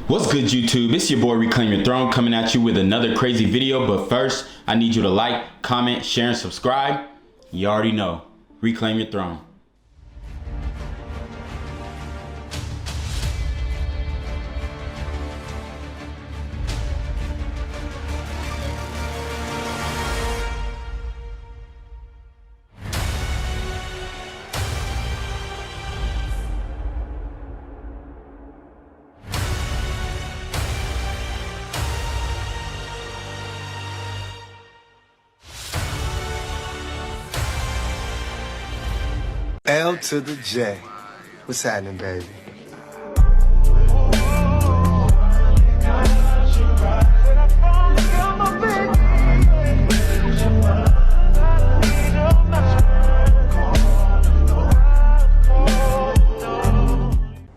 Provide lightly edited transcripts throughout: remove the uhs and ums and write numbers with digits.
What's good, YouTube? It's your boy Reclaim Your Throne coming at you with another crazy video. But first, I need you to like, comment, share, and subscribe. You already know. Reclaim your throne. L to the J. What's happening, baby?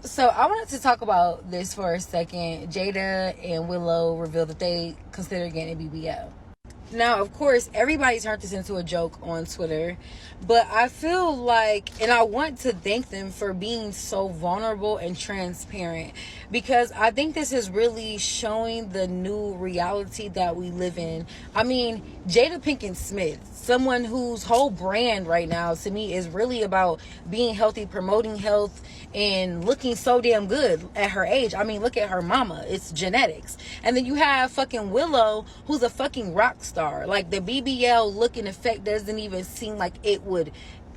So I wanted to talk about this for a second. Jada and Willow revealed that they consider getting a BBL. Now, of course, everybody turned this into a joke on Twitter, but I feel like, and I want to thank them for being so vulnerable and transparent, because I think this is really showing the new reality that we live in. I mean, Jada Pinkett Smith, someone whose whole brand right now to me is really about being healthy, promoting health, and looking so damn good at her age. I mean, look at her mama. It's genetics. And then you have fucking Willow, who's a fucking rock star. Like, the BBL look and effect doesn't even seem like it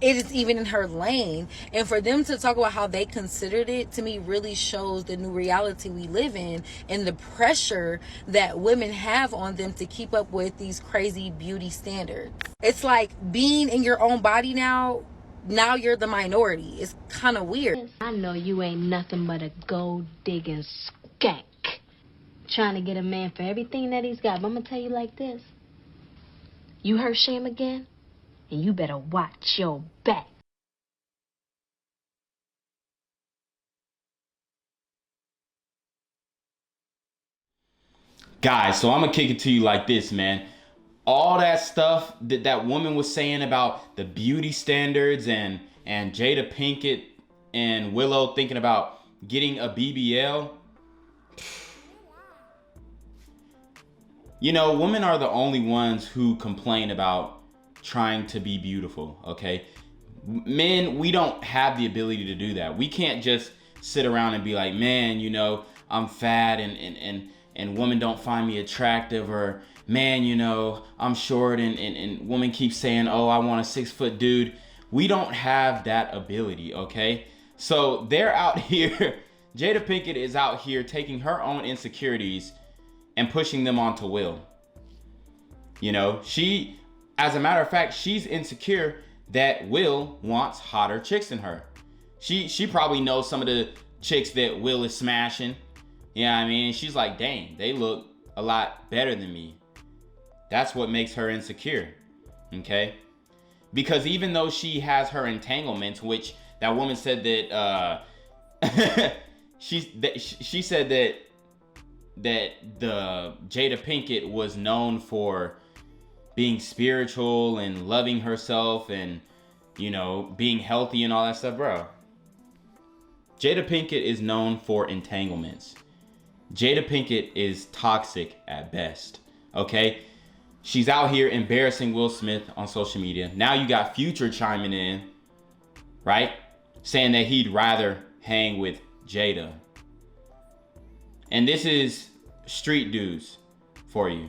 is even in her lane. And for them to talk about how they considered it, to me, really shows the new reality we live in and the pressure that women have on them to keep up with these crazy beauty standards. It's like being in your own body now you're the minority. It's kind of weird. I know you ain't nothing but a gold digging skank trying to get a man for everything that he's got. But I'm gonna tell you like this: you hurt Shame again, and you better watch your back. Guys, so I'm gonna kick it to you like this, man. All that stuff that that woman was saying about the beauty standards and Jada Pinkett and Willow thinking about getting a BBL. You know, women are the only ones who complain about trying to be beautiful, okay? Men, we don't have the ability to do that. We can't just sit around and be like, man, you know, I'm fat and women don't find me attractive, or man, you know, I'm short and women keep saying, oh, I want a 6-foot dude. We don't have that ability, okay? So they're out here, Jada Pinkett is out here taking her own insecurities and pushing them onto Will. You know, as a matter of fact, she's insecure that Will wants hotter chicks than her. She probably knows some of the chicks that Will is smashing. You know what I mean? She's like, dang, they look a lot better than me. That's what makes her insecure, okay? Because even though she has her entanglements, which that woman said that she said that the Jada Pinkett was known for being spiritual and loving herself and, you know, being healthy and all that stuff, bro. Jada Pinkett is known for entanglements. Jada Pinkett is toxic at best, okay? She's out here embarrassing Will Smith on social media. Now you got Future chiming in, right? Saying that he'd rather hang with Jada. And this is street dudes for you.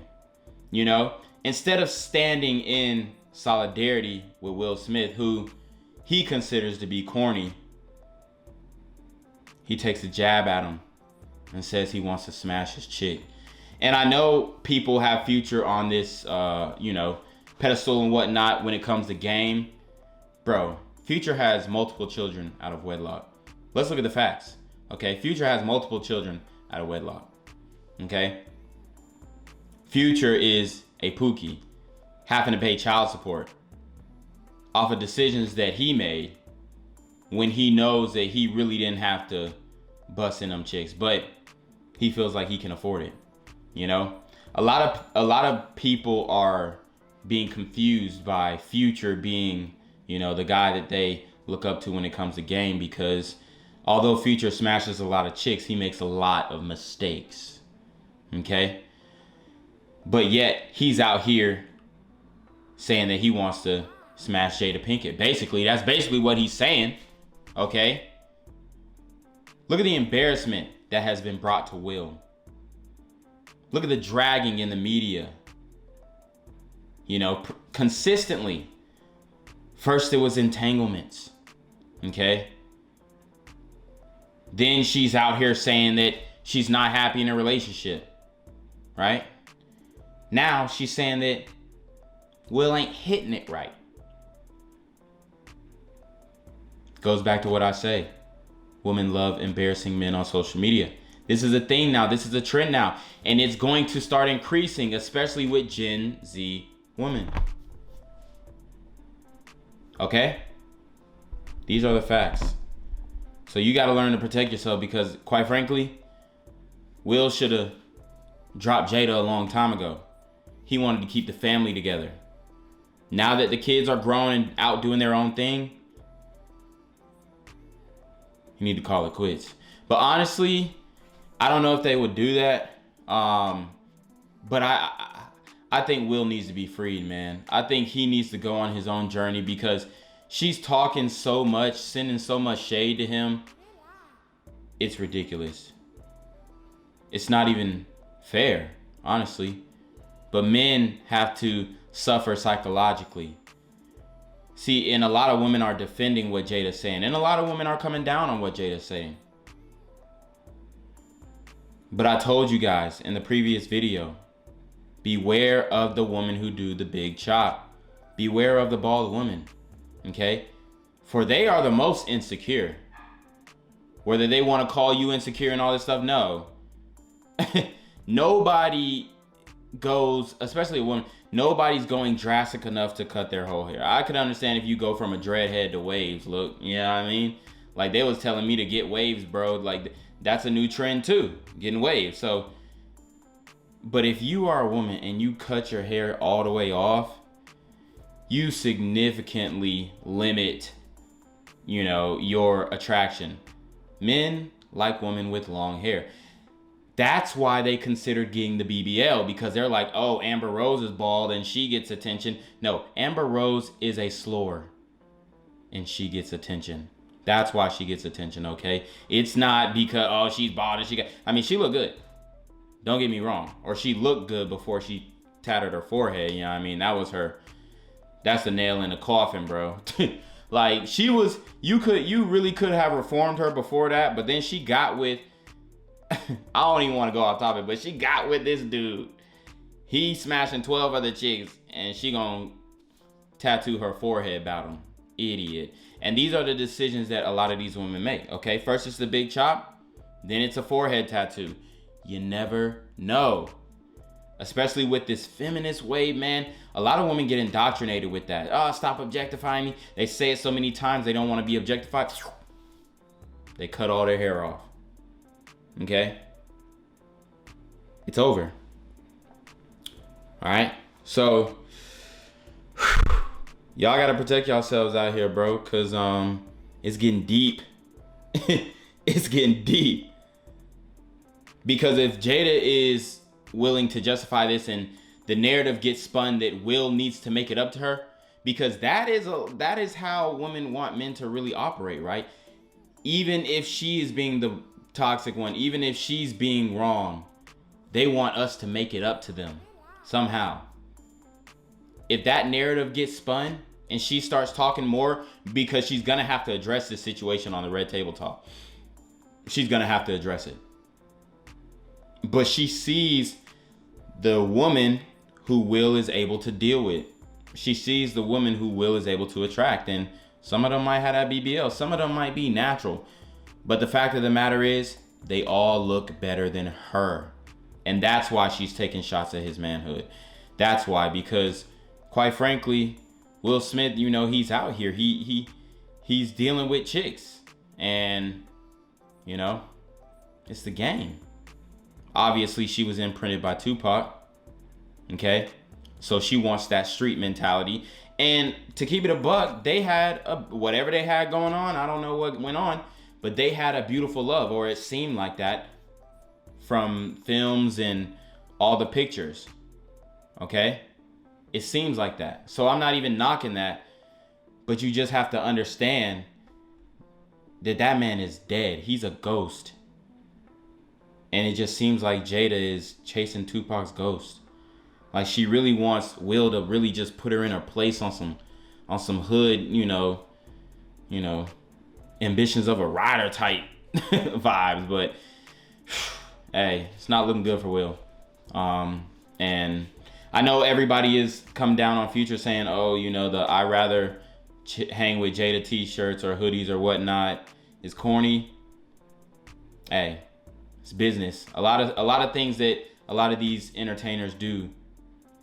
You know, instead of standing in solidarity with Will Smith, who he considers to be corny, he takes a jab at him and says he wants to smash his chick. And I know people have Future on this, you know, pedestal and whatnot when it comes to game. Bro, Future has multiple children out of wedlock. Let's look at the facts, okay? Future has multiple children out of wedlock, okay? Future is a pookie, having to pay child support off of decisions that he made when he knows that he really didn't have to bust in them chicks, but he feels like he can afford it. You know, a lot of people are being confused by Future being, you know, the guy that they look up to when it comes to game, because Although Future smashes a lot of chicks, he makes a lot of mistakes. Okay? But yet, he's out here saying that he wants to smash Jada Pinkett. Basically, that's basically what he's saying. Okay? Look at the embarrassment that has been brought to Will. Look at the dragging in the media. You know, consistently. First it was entanglements. Okay? Then she's out here saying that she's not happy in a relationship. Right? Now she's saying that Will ain't hitting it right. Goes back to what I say. Women love embarrassing men on social media. This is a thing now. This is a trend now. And it's going to start increasing, especially with Gen Z women. Okay? These are the facts. So you got to learn to protect yourself because, quite frankly, Will should have dropped Jada a long time ago. He wanted to keep the family together. Now that the kids are grown and out doing their own thing, you need to call it quits. But honestly, I don't know if they would do that. But I think Will needs to be freed, man. I think he needs to go on his own journey because she's talking so much, sending so much shade to him. It's ridiculous. It's not even fair, honestly. But men have to suffer psychologically. See, and a lot of women are defending what Jada's saying. And a lot of women are coming down on what Jada's saying. But I told you guys in the previous video, beware of the woman who do the big chop. Beware of the bald woman. Okay? For they are the most insecure. Whether they want to call you insecure and all this stuff, no. Nobody goes, especially a woman, nobody's going drastic enough to cut their whole hair. I could understand if you go from a dreadhead to waves. Look, you know what I mean? Like they was telling me to get waves, bro. Like that's a new trend too, getting waves. So, but if you are a woman and you cut your hair all the way off, you significantly limit, you know, your attraction. Men like women with long hair. That's why they considered getting the BBL, because they're like, oh, Amber Rose is bald and she gets attention. No, Amber Rose is a slore and she gets attention. That's why she gets attention, okay? It's not because, oh, she's bald and she looked good. Don't get me wrong. Or she looked good before she tattered her forehead, you know what I mean? That's the nail in the coffin, bro. Like, she was, you really could have reformed her before that, but then she got with, I don't even want to go off topic, but she got with this dude. He smashing 12 other chicks, and she gonna tattoo her forehead about him. Idiot. And these are the decisions that a lot of these women make, okay? First it's the big chop, then it's a forehead tattoo. You never know. Especially with this feminist wave, man. A lot of women get indoctrinated with that. Oh, stop objectifying me. They say it so many times they don't want to be objectified. They cut all their hair off. Okay? It's over. Alright? So, y'all gotta protect yourselves out here, bro. Because it's getting deep. It's getting deep. Because if Jada is willing to justify this and the narrative gets spun that Will needs to make it up to her, because that is how women want men to really operate, right? Even if she is being the toxic one, even if she's being wrong, they want us to make it up to them somehow. If that narrative gets spun and she starts talking more, because she's gonna have to address this situation on the Red Table Talk. She's gonna have to address it. But she sees the woman who Will is able to deal with. She sees the woman who Will is able to attract. And some of them might have that BBL. Some of them might be natural. But the fact of the matter is, they all look better than her. And that's why she's taking shots at his manhood. That's why, because quite frankly, Will Smith, you know, he's out here. He's dealing with chicks. And, you know, it's the game. Obviously, she was imprinted by Tupac. Okay? So she wants that street mentality. And to keep it a buck, they had whatever they had going on. I don't know what went on. But they had a beautiful love, or it seemed like that from films and all the pictures. Okay? It seems like that. So I'm not even knocking that, but you just have to understand that that man is dead. He's a ghost. And it just seems like Jada is chasing Tupac's ghost. Like she really wants Will to really just put her in her place on some hood, you know, ambitions of a rider type vibes. But hey, it's not looking good for Will. And I know everybody is come down on Future saying, oh, you know, the I rather hang with Jada t-shirts or hoodies or whatnot is corny. Hey, it's business. A lot of things that a lot of these entertainers do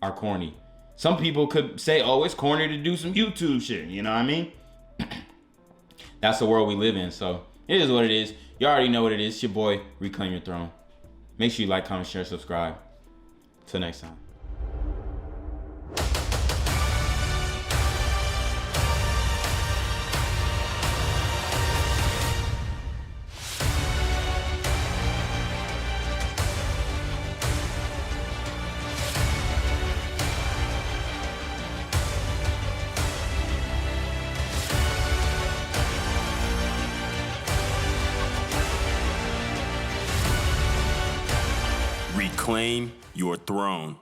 are corny. Some people could say, oh, it's corny to do some YouTube shit. You know what I mean? That's the world we live in. So it is what it is. You already know what it is. It's your boy, Reclaim Your Throne. Make sure you like, comment, share, subscribe. Till next time. Reclaim your throne.